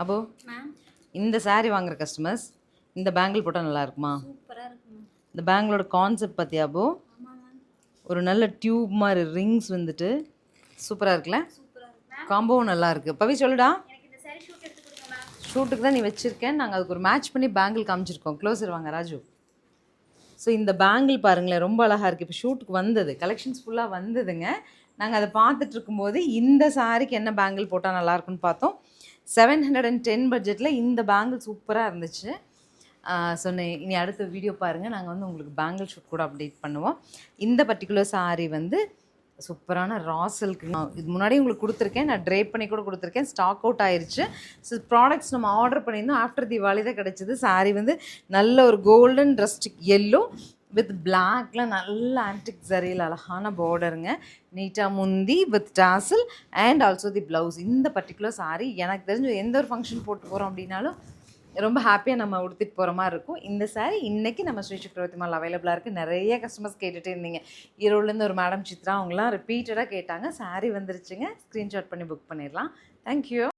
அப்போ இந்த saree வாங்குற கஸ்டமர்ஸ் இந்த பேங்கிள் போட்டால் நல்லா இருக்குமா? சூப்பராக இருக்குமா. இந்த பேங்கிளோட கான்செப்ட் பார்த்தியா அப்போ? ஒரு நல்ல டியூப் மாதிரி ரிங்ஸ் வந்துட்டு சூப்பராக இருக்குல்ல? காம்போவும் நல்லா இருக்குது. பவி சொல்லுடா. ஷூட்டுக்கு தான் நீ வச்சுருக்கேன். நாங்கள் அதுக்கு ஒரு மேட்ச் பண்ணி பேங்கிள் காமிச்சிருக்கோம். க்ளோஸர் வாங்க ராஜு. ஸோ இந்த பேங்கிள் பாருங்களேன், ரொம்ப அழகாக இருக்குது. இப்போ ஷூட்டுக்கு வந்தது, கலெக்ஷன்ஸ் ஃபுல்லாக வந்ததுங்க. நாங்கள் அதை பார்த்துட்டு இருக்கும்போது இந்த சாரிக்கு என்ன பேங்கிள் போட்டால் நல்லாயிருக்குன்னு பார்த்தோம். 710 பட்ஜெட்டில் இந்த பேங்கிள் சூப்பராக இருந்துச்சு. சொன்னேன் இனி அடுத்த வீடியோ பாருங்கள், நாங்கள் வந்து உங்களுக்கு பேங்கிள் ஷூட் கூட அப்டேட் பண்ணுவோம். இந்த பர்டிகுலர் சாரீ வந்து சூப்பரான ராசலுக்கு இது முன்னாடி உங்களுக்கு கொடுத்துருக்கேன், நான் ட்ரேப் பண்ணி கூட கொடுத்துருக்கேன். ஸ்டாக் அவுட் ஆயிடுச்சு. ஸோ ப்ராடக்ட்ஸ் நம்ம ஆர்டர் பண்ணியிருந்தோம், ஆஃப்டர் தீபாவளி தான் கிடச்சிது. சாரீ வந்து நல்ல ஒரு கோல்டன் ரஸ்டிக் எல்லோ வித் பிளாக்ல நல்ல ஆன்டிக் ஜரியில் அழகான பார்டருங்க. நீட்டாக முந்தி with dazzle and also the blouse. இந்த பர்டிகுலர் சாரீ எனக்கு தெரிஞ்சு எந்த ஒரு ஃபங்க்ஷன் போட்டு போகிறோம் அப்படின்னாலும் ரொம்ப ஹாப்பியாக நம்ம உடுத்திட்டு போகிற மாதிரி இருக்கும். இந்த சாரீ இன்றைக்கி நம்ம ஸ்ரீ சக்கரவர்த்தி மால் அவைலபிளாக இருக்குது. நிறைய கஸ்டமர்ஸ் கேட்டுகிட்டே இருந்தீங்க. ஈரோடுலேருந்து ஒரு மேடம் சித்ரா, அவங்களாம் ரிப்பீட்டடாக கேட்டாங்க. சாரீ வந்துருச்சுங்க. ஸ்க்ரீன்ஷாட் பண்ணி புக் பண்ணிடலாம். தேங்க்யூ.